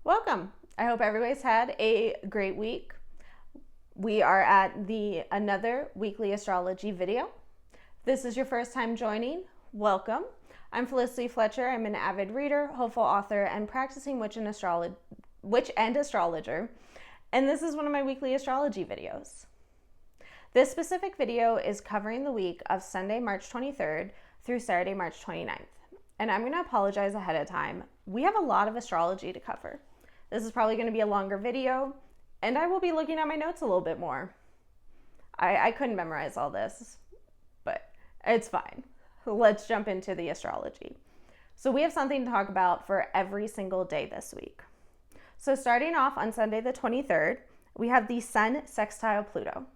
Welcome. I hope everybody's had a great week. We are at the another weekly astrology video. If this is your first time joining, welcome. I'm Felicity Fletcher. I'm an avid reader, hopeful author, and practicing witch and astrologer. And this is one of my weekly astrology videos. This specific video is covering the week of Sunday, March 23rd through Saturday, March 29th. And I'm going to apologize ahead of time. We have a lot of astrology to cover. This is probably going to be a longer video, and I will be looking at my notes a little bit more. I couldn't memorize all this, but it's fine. Let's jump into the astrology. So we have something to talk about for every single day this week. So starting off on Sunday the 23rd, we have the Sun sextile Pluto.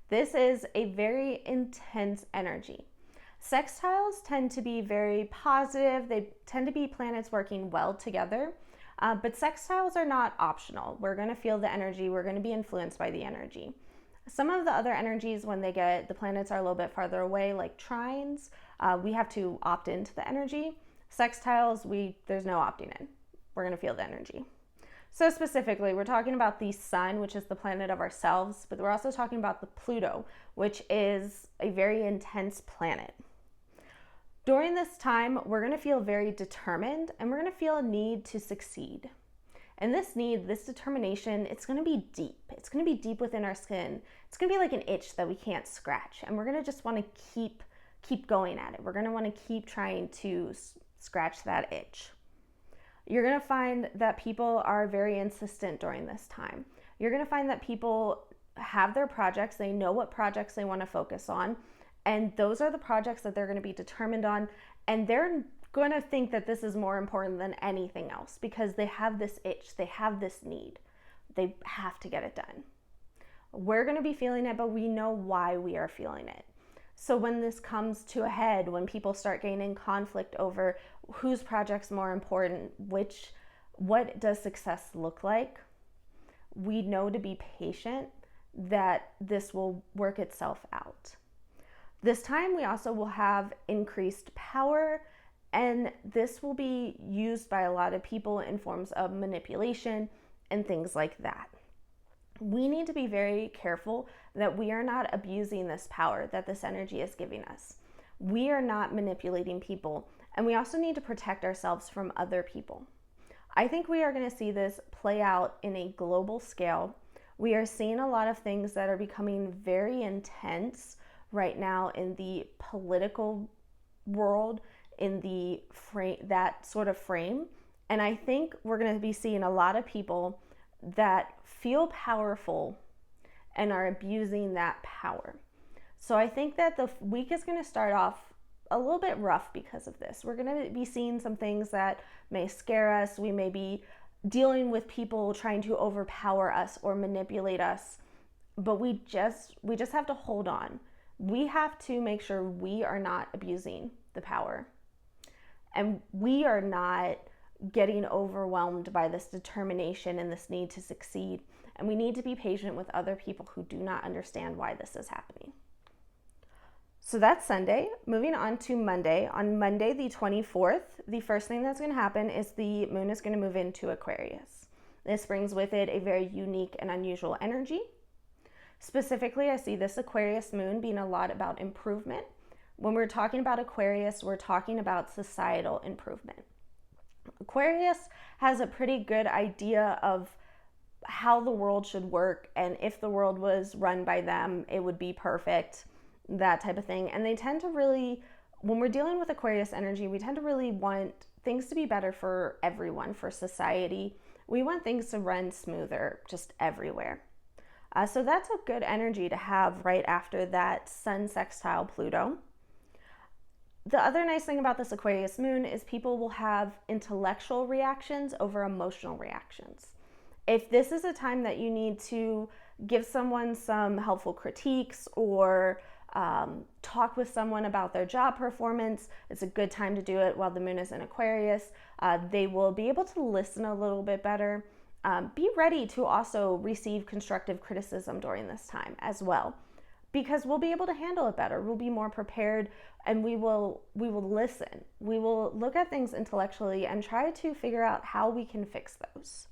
This is a very intense energy. Sextiles tend to be very positive. They tend to be planets working well together. But sextiles are not optional. We're going to feel the energy. We're going to be influenced by the energy. Some of the other energies, when the planets are a little bit farther away, like trines, we have to opt into the energy. Sextiles, there's no opting in. We're going to feel the energy. So specifically, we're talking about the Sun, which is the planet of ourselves, but we're also talking about the Pluto, which is a very intense planet. During this time, we're going to feel very determined, and we're going to feel a need to succeed. And this determination, it's going to be deep. It's going to be deep within our skin. It's going to be like an itch that we can't scratch. And we're going to just want to keep going at it. We're going to want to keep trying to scratch that itch. You're going to find that people are very insistent during this time. You're going to find that people have their projects. They know what projects they want to focus on. And those are the projects that they're going to be determined on. And they're going to think that this is more important than anything else because they have this itch. They have this need. They have to get it done. We're going to be feeling it, but we know why we are feeling it. So when this comes to a head, when people start gaining conflict over whose project's more important, what does success look like, we know to be patient that this will work itself out. This time we also will have increased power, and this will be used by a lot of people in forms of manipulation and things like that. We need to be very careful that we are not abusing this power that this energy is giving us. We are not manipulating people, and we also need to protect ourselves from other people. I think we are going to see this play out in a global scale. We are seeing a lot of things that are becoming very intense right now in the political world, in the frame, that sort of frame. And I think we're going to be seeing a lot of people that feel powerful and are abusing that power. So I think that the week is going to start off a little bit rough because of this. We're going to be seeing some things that may scare us. We may be dealing with people trying to overpower us or manipulate us, but we just have to hold on. We have to make sure we are not abusing the power, and we are not getting overwhelmed by this determination and this need to succeed. And we need to be patient with other people who do not understand why this is happening. So that's Sunday. Moving on to Monday. On Monday, the 24th, the first thing that's going to happen is the moon is going to move into Aquarius. This brings with it a very unique and unusual energy. Specifically, I see this Aquarius moon being a lot about improvement. When we're talking about Aquarius, we're talking about societal improvement. Aquarius has a pretty good idea of how the world should work, and if the world was run by them, it would be perfect, that type of thing. And they tend to really, when we're dealing with Aquarius energy, we tend to really want things to be better for everyone, for society. We want things to run smoother just everywhere. So that's a good energy to have right after that Sun sextile Pluto. The other nice thing about this Aquarius moon is people will have intellectual reactions over emotional reactions. If this is a time that you need to give someone some helpful critiques or talk with someone about their job performance, it's a good time to do it while the moon is in Aquarius. They will be able to listen a little bit better. Be ready to also receive constructive criticism during this time as well, because we'll be able to handle it better. We'll be more prepared, and we will listen. We will look at things intellectually and try to figure out how we can fix those.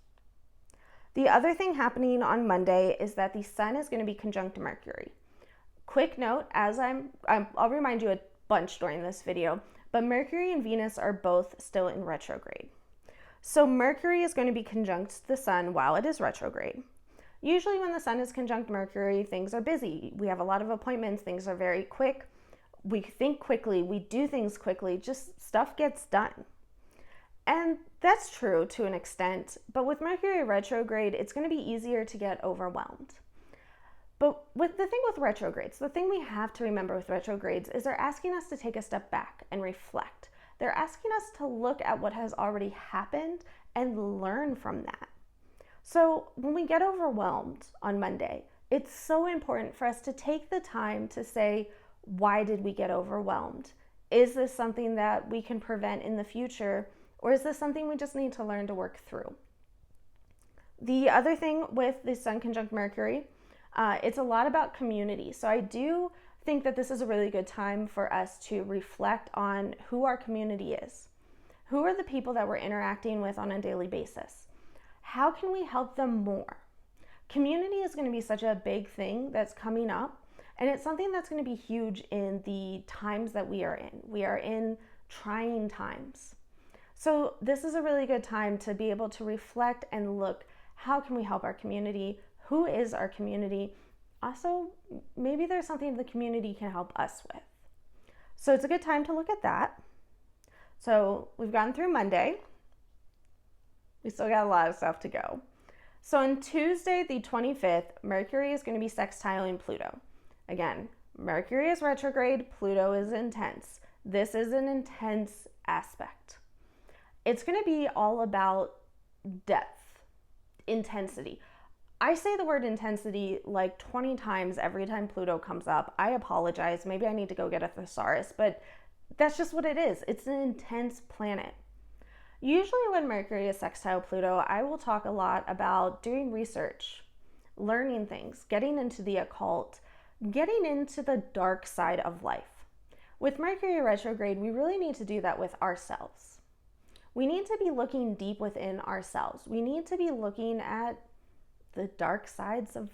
The other thing happening on Monday is that the sun is going to be conjunct Mercury. Quick note, I'll remind you a bunch during this video, but Mercury and Venus are both still in retrograde. So Mercury is going to be conjunct the sun while it is retrograde. Usually when the sun is conjunct Mercury, things are busy. We have a lot of appointments, things are very quick. We think quickly, we do things quickly, just stuff gets done. And that's true to an extent, but with Mercury retrograde, it's going to be easier to get overwhelmed. But with the thing with retrogrades, the thing we have to remember with retrogrades is they're asking us to take a step back and reflect. They're asking us to look at what has already happened and learn from that. So when we get overwhelmed on Monday, it's so important for us to take the time to say, why did we get overwhelmed? Is this something that we can prevent in the future? Or is this something we just need to learn to work through? The other thing with the sun conjunct Mercury, it's a lot about community. So I do think that this is a really good time for us to reflect on who our community is. Who are the people that we're interacting with on a daily basis? How can we help them more? Community is going to be such a big thing that's coming up, and it's something that's going to be huge in the times that we are in. We are in trying times. So this is a really good time to be able to reflect and look, how can we help our community? Who is our community? Also, maybe there's something the community can help us with. So it's a good time to look at that. So we've gone through Monday. We still got a lot of stuff to go. So on Tuesday, the 25th, Mercury is going to be sextiling Pluto. Again, Mercury is retrograde, Pluto is intense. This is an intense aspect. It's going to be all about depth, intensity. I say the word intensity like 20 times every time Pluto comes up. I apologize. Maybe I need to go get a thesaurus, but that's just what it is. It's an intense planet. Usually when Mercury is sextile Pluto, I will talk a lot about doing research, learning things, getting into the occult, getting into the dark side of life. With Mercury retrograde, we really need to do that with ourselves. We need to be looking deep within ourselves. We need to be looking at the dark sides of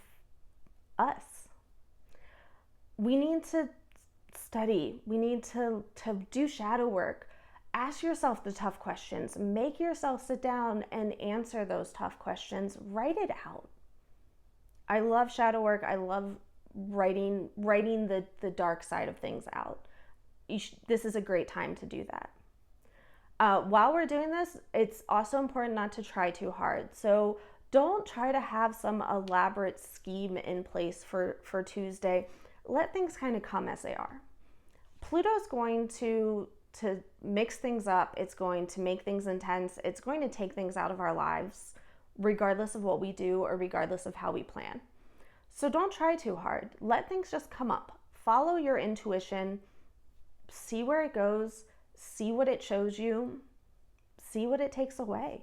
us. We need to study. We need to do shadow work. Ask yourself the tough questions. Make yourself sit down and answer those tough questions. Write it out. I love shadow work. I love writing the dark side of things out. This is a great time to do that. While we're doing this, it's also important not to try too hard. So don't try to have some elaborate scheme in place for Tuesday. Let things kind of come as they are. Pluto's going to mix things up. It's going to make things intense. It's going to take things out of our lives, regardless of what we do or regardless of how we plan. So don't try too hard. Let things just come up. Follow your intuition. See where it goes. See what it shows you. See what it takes away.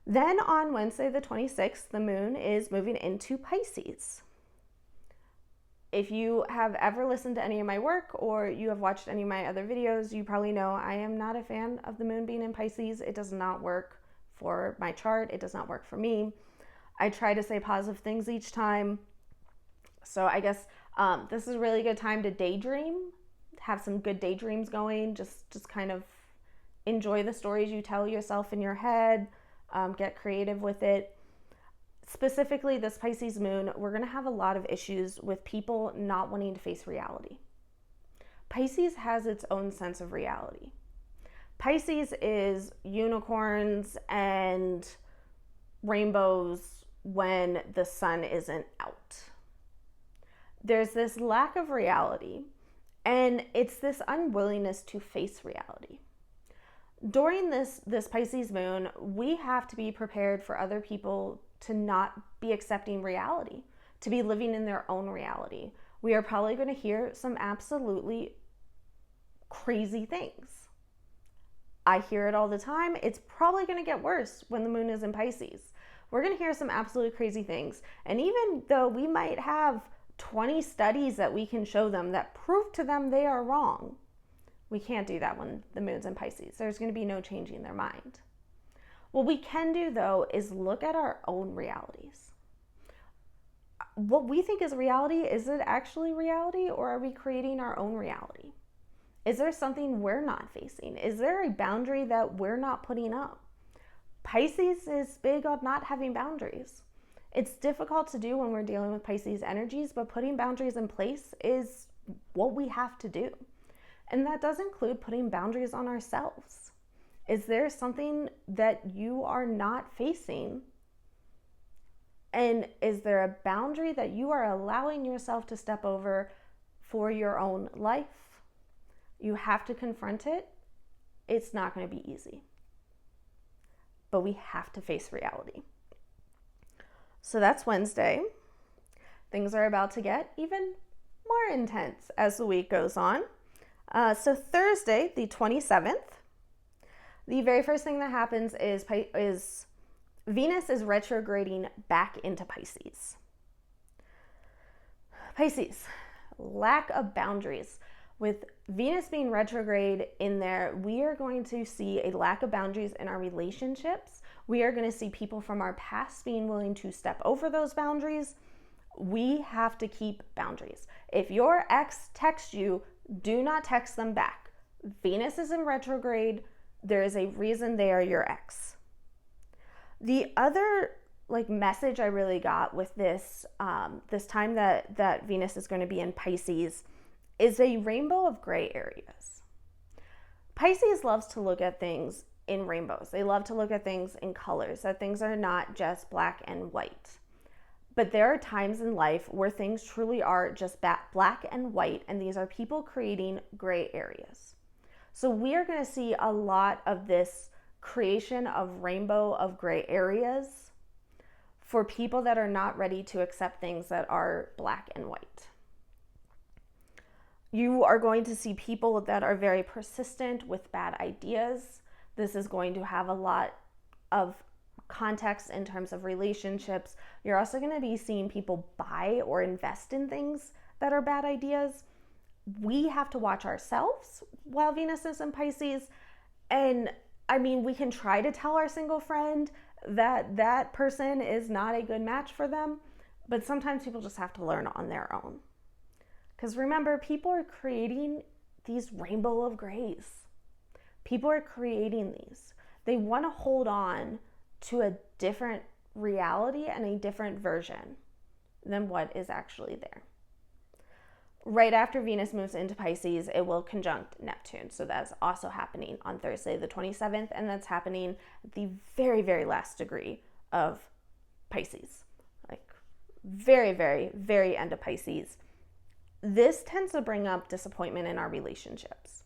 Then on Wednesday the 26th, the moon is moving into Pisces. If you have ever listened to any of my work or you have watched any of my other videos, you probably know I am not a fan of the moon being in Pisces. It does not work for my chart. It does not work for me. I try to say positive things each time. So I guess this is a really good time to daydream, have some good daydreams going, just kind of enjoy the stories you tell yourself in your head, get creative with it. Specifically, this Pisces moon, we're going to have a lot of issues with people not wanting to face reality. Pisces has its own sense of reality. Pisces is unicorns and rainbows when the sun isn't out. There's this lack of reality, and it's this unwillingness to face reality. During this Pisces moon, we have to be prepared for other people to not be accepting reality, to be living in their own reality. We are probably going to hear some absolutely crazy things. I hear it all the time. It's probably going to get worse when the moon is in Pisces. We're going to hear some absolutely crazy things. And even though we might have 20 studies that we can show them that prove to them they are wrong, we can't do that when the moon's in Pisces. There's going to be no changing their mind. What we can do, though, is look at our own realities. What we think is reality, is it actually reality, or are we creating our own reality? Is there something we're not facing? Is there a boundary that we're not putting up? Pisces is big on not having boundaries. It's difficult to do when we're dealing with Pisces energies, but putting boundaries in place is what we have to do. And that does include putting boundaries on ourselves. Is there something that you are not facing? And is there a boundary that you are allowing yourself to step over for your own life? You have to confront it. It's not going to be easy. But we have to face reality. So that's Wednesday. Things are about to get even more intense as the week goes on. So Thursday, the 27th, the very first thing that happens is Venus is retrograding back into Pisces. Pisces, lack of boundaries. With Venus being retrograde in there, we are going to see a lack of boundaries in our relationships. We are going to see people from our past being willing to step over those boundaries. We have to keep boundaries. If your ex texts you, do not text them back. Venus is in retrograde. There is a reason they are your ex. The other message I really got with this time that Venus is going to be in Pisces is a rainbow of gray areas. Pisces loves to look at things in rainbows. They love to look at things in colors, that things are not just black and white. But there are times in life where things truly are just black and white, and these are people creating gray areas. So we are going to see a lot of this creation of rainbow of gray areas for people that are not ready to accept things that are black and white. You are going to see people that are very persistent with bad ideas. This is going to have a lot of context in terms of relationships. You're also going to be seeing people buy or invest in things that are bad ideas. We have to watch ourselves while Venus is in Pisces. And we can try to tell our single friend that that person is not a good match for them, but sometimes people just have to learn on their own. Because remember, people are creating these rainbow of grays. People are creating these. They want to hold on to a different reality and a different version than what is actually there. Right after Venus moves into Pisces, it will conjunct Neptune. So that's also happening on Thursday, the 27th, and that's happening at the very, very last degree of Pisces. Very, very, very end of Pisces. This tends to bring up disappointment in our relationships.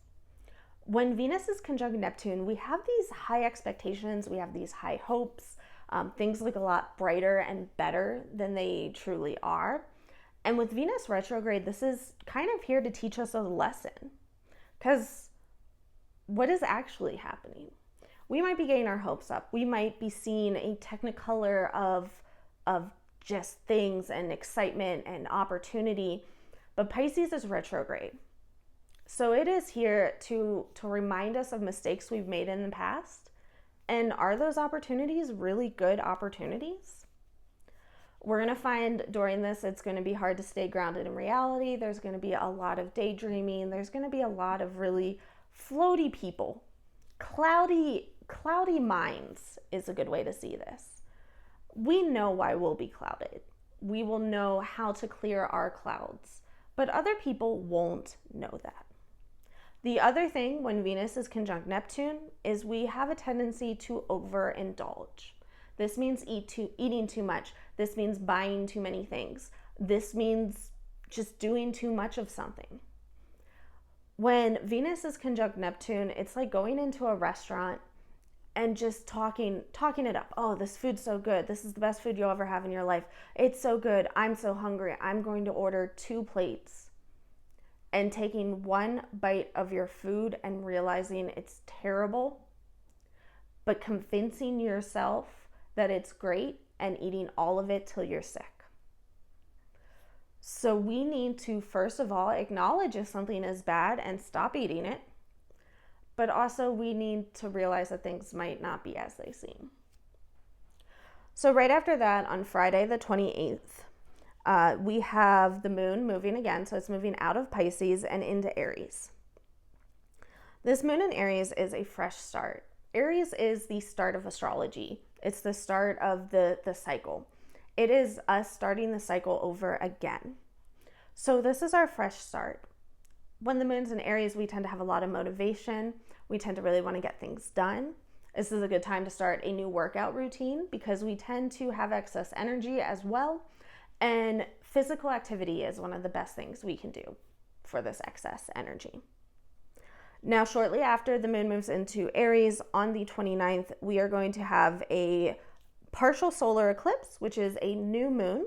When Venus is conjunct Neptune, we have these high expectations, we have these high hopes, things look a lot brighter and better than they truly are. And with Venus retrograde, this is kind of here to teach us a lesson. Because what is actually happening? We might be getting our hopes up. We might be seeing a technicolor of just things and excitement and opportunity. But Pisces is retrograde. So it is here to remind us of mistakes we've made in the past. And are those opportunities really good opportunities? We're going to find during this, it's going to be hard to stay grounded in reality. There's going to be a lot of daydreaming. There's going to be a lot of really floaty people. Cloudy minds is a good way to see this. We know why we'll be clouded. We will know how to clear our clouds, but other people won't know that. The other thing when Venus is conjunct Neptune is we have a tendency to overindulge. This means eating too much. This means buying too many things. This means just doing too much of something. When Venus is conjunct Neptune, it's like going into a restaurant and just talking it up. Oh, this food's so good. This is the best food you'll ever have in your life. It's so good. I'm so hungry. I'm going to order 2 plates. And taking one bite of your food and realizing it's terrible, but convincing yourself that it's great and eating all of it till you're sick. So we need to, first of all, acknowledge if something is bad and stop eating it. but also we need to realize that things might not be as they seem. So right after that, on Friday the 28th, we have the moon moving again. So it's moving out of Pisces and into Aries. This moon in Aries is a fresh start. Aries is the start of astrology. It's the start of the cycle. It is us starting the cycle over again. So this is our fresh start. When the moon's in Aries, we tend to have a lot of motivation. We tend to really want to get things done. This is a good time to start a new workout routine because we tend to have excess energy as well. And physical activity is one of the best things we can do for this excess energy. Now, shortly after the moon moves into Aries on the 29th, we are going to have a partial solar eclipse, which is a new moon,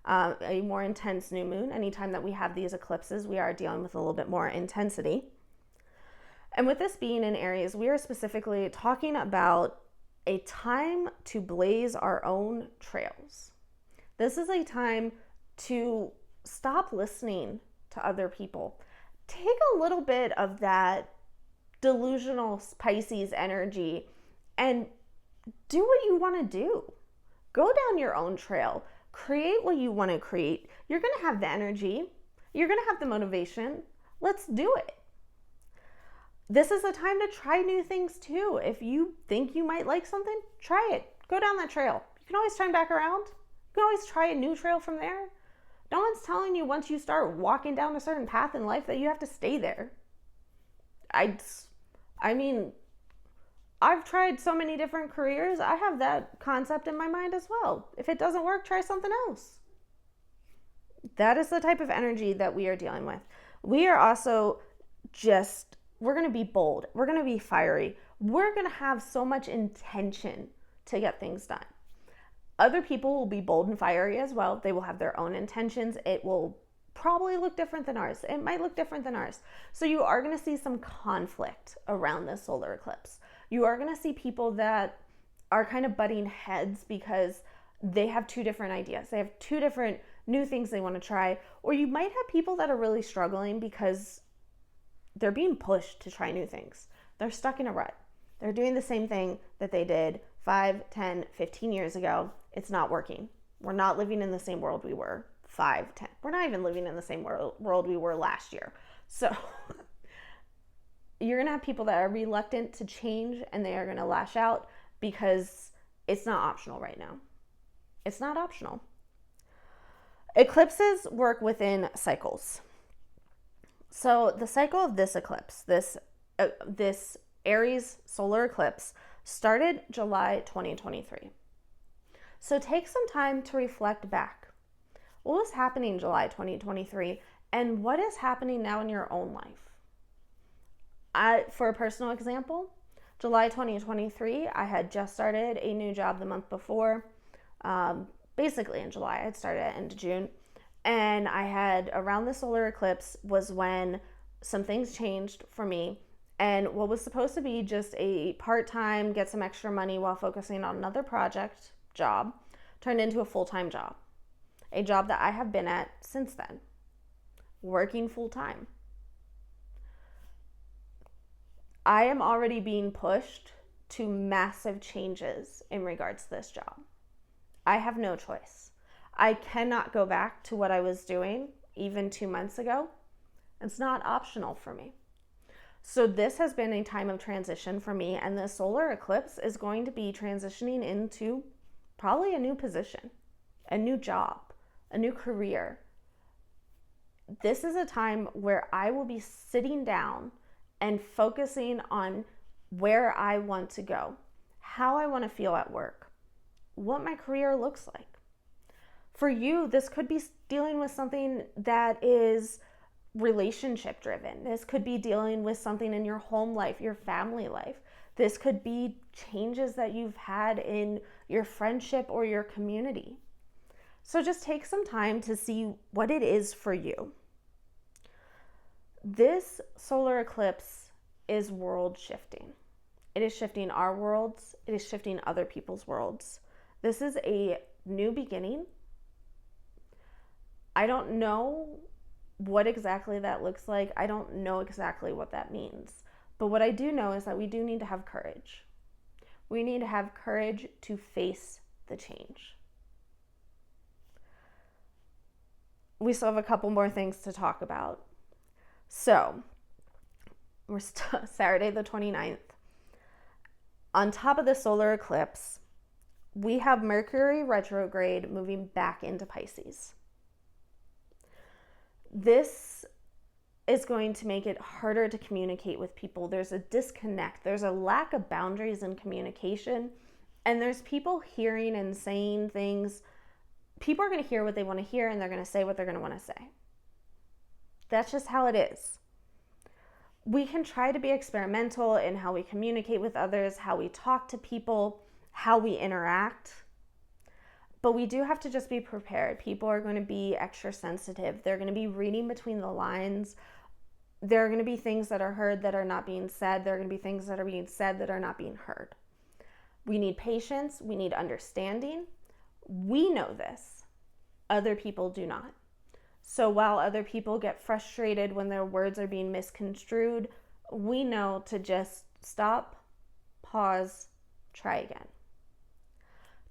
a more intense new moon. Anytime that we have these eclipses, we are dealing with a little bit more intensity. And with this being in Aries, we are specifically talking about a time to blaze our own trails. This is a time to stop listening to other people. Take a little bit of that delusional Pisces energy and do what you want to do. Go down your own trail. Create what you want to create. You're going to have the energy. You're going to have the motivation. Let's do it. This is a time to try new things too. If you think you might like something, try it. Go down that trail. You can always turn back around. You can always try a new trail from there. No one's telling you once you start walking down a certain path in life that you have to stay there. I mean, I've tried so many different careers. I have that concept in my mind as well. If it doesn't work, try something else. That is the type of energy that we are dealing with. We are also we're going to be bold. We're going to be fiery. We're going to have so much intention to get things done. Other people will be bold and fiery as well. They will have their own intentions. It will probably look different than ours. It might look different than ours. So you are going to see some conflict around this solar eclipse. You are going to see people that are kind of butting heads because they have two different ideas. They have two different new things they want to try. Or you might have people that are really struggling because they're being pushed to try new things. They're stuck in a rut. They're doing the same thing that they did 5, 10, 15 years ago. It's not working. We're not living in the same world we were 5, 10. We're not even living in the same world we were last year. So you're going to have people that are reluctant to change and they are going to lash out because it's not optional right now. It's not optional. Eclipses work within cycles. So the cycle of this eclipse, this Aries solar eclipse, started July 2023. So take some time to reflect back. What was happening July 2023 and what is happening now in your own life? For a personal example, July 2023, I had just started a new job the month before. Basically in July, I had started at end of June. And I had, around the solar eclipse was when some things changed for me. And what was supposed to be just a part-time, get some extra money while focusing on another project job, turned into a full-time job. A job that I have been at since then, working full-time. I am already being pushed to massive changes in regards to this job. I have no choice. I cannot go back to what I was doing even 2 months ago. It's not optional for me. So this has been a time of transition for me, and the solar eclipse is going to be transitioning into probably a new position, a new job, a new career. This is a time where I will be sitting down and focusing on where I want to go, how I want to feel at work, what my career looks like. For you, this could be dealing with something that is relationship driven. This could be dealing with something in your home life, your family life. This could be changes that you've had in your friendship or your community. So just take some time to see what it is for you. This solar eclipse is world shifting. It is shifting our worlds. It is shifting other people's worlds. This is a new beginning. I don't know what exactly that looks like. I don't know exactly what that means. But what I do know is that we do need to have courage. We need to have courage to face the change. We still have a couple more things to talk about. So, we're Saturday the 29th. On top of the solar eclipse, we have Mercury retrograde moving back into Pisces. This is going to make it harder to communicate with people. There's a disconnect. There's a lack of boundaries in communication. And there's people hearing and saying things. People are going to hear what they want to hear, and they're going to say what they're going to want to say. That's just how it is. We can try to be experimental in how we communicate with others, how we talk to people, how we interact. But we do have to just be prepared. People are going to be extra sensitive. They're going to be reading between the lines. There are going to be things that are heard that are not being said. There are going to be things that are being said that are not being heard. We need patience. We need understanding. We know this. Other people do not. So while other people get frustrated when their words are being misconstrued, we know to just stop, pause, try again.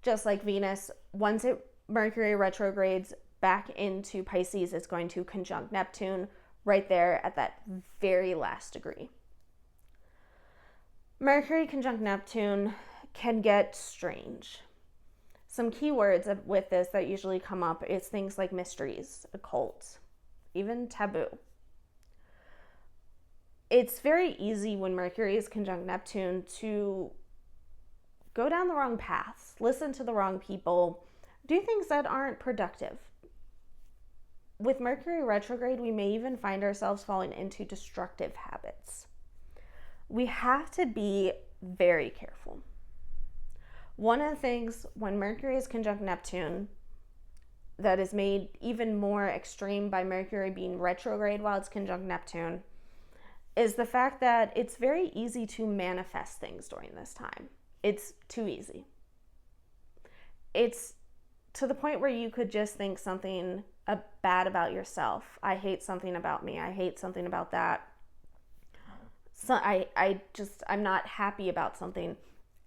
Just like Venus, once Mercury retrogrades back into Pisces, it's going to conjunct Neptune right there at that very last degree. Mercury conjunct Neptune can get strange. Some keywords with this that usually come up is things like mysteries, occult, even taboo. It's very easy when Mercury is conjunct Neptune to go down the wrong paths, listen to the wrong people, do things that aren't productive. With Mercury retrograde, we may even find ourselves falling into destructive habits. We have to be very careful. One of the things when Mercury is conjunct Neptune that is made even more extreme by Mercury being retrograde while it's conjunct Neptune is the fact that it's very easy to manifest things during this time. It's too easy. It's to the point where you could just think something bad about yourself. I hate something about me. I hate something about that. So I'm not happy about something.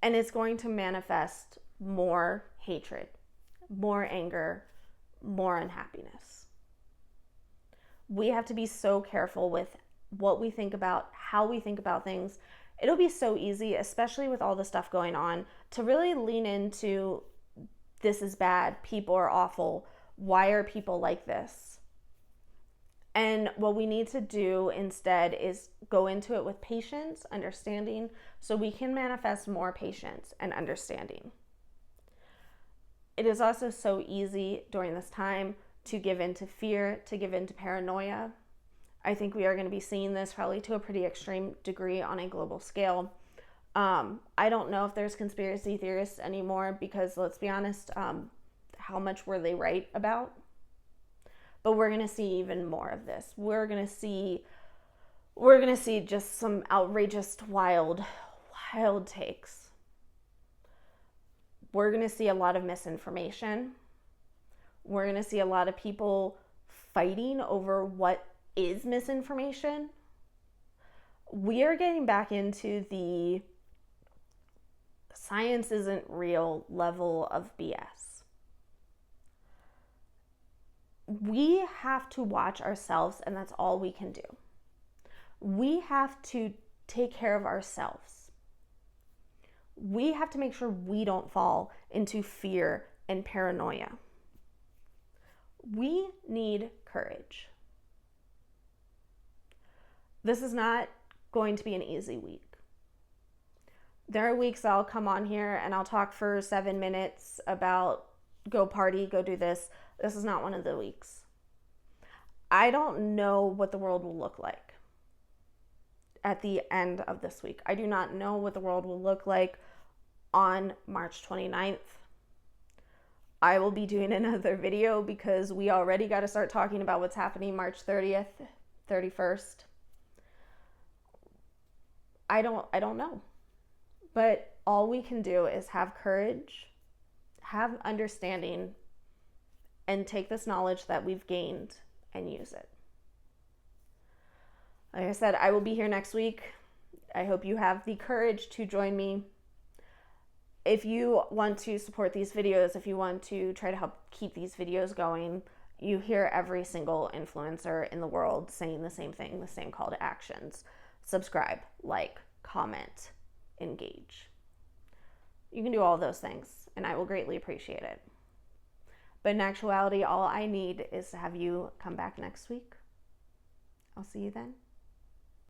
And it's going to manifest more hatred, more anger, more unhappiness. We have to be so careful with what we think about, how we think about things. It'll be so easy, especially with all the stuff going on, to really lean into this is bad, people are awful, why are people like this? And what we need to do instead is go into it with patience, understanding, so we can manifest more patience and understanding. It is also so easy during this time to give into fear, to give into paranoia. I think we are going to be seeing this probably to a pretty extreme degree on a global scale. I don't know if there's conspiracy theorists anymore because, let's be honest, how much were they right about? But we're going to see even more of this. We're going to see just some outrageous, wild takes. We're going to see a lot of misinformation. We're going to see a lot of people fighting over what is misinformation. We are getting back into the science isn't real level of BS. We have to watch ourselves, and that's all we can do. We have to take care of ourselves. We have to make sure we don't fall into fear and paranoia. We need courage. This is not going to be an easy week. There are weeks I'll come on here and I'll talk for 7 minutes about go party, go do this. This is not one of the weeks. I don't know what the world will look like at the end of this week. I do not know what the world will look like on March 29th. I will be doing another video because we already got to start talking about what's happening March 30th, 31st. I don't know. But all we can do is have courage, have understanding, and take this knowledge that we've gained and use it. Like I said, I will be here next week. I hope you have the courage to join me. If you want to support these videos, if you want to try to help keep these videos going, you hear every single influencer in the world saying the same thing, the same call to actions. Subscribe, like, comment, engage. You can do all those things, and I will greatly appreciate it. But in actuality, all I need is to have you come back next week. I'll see you then.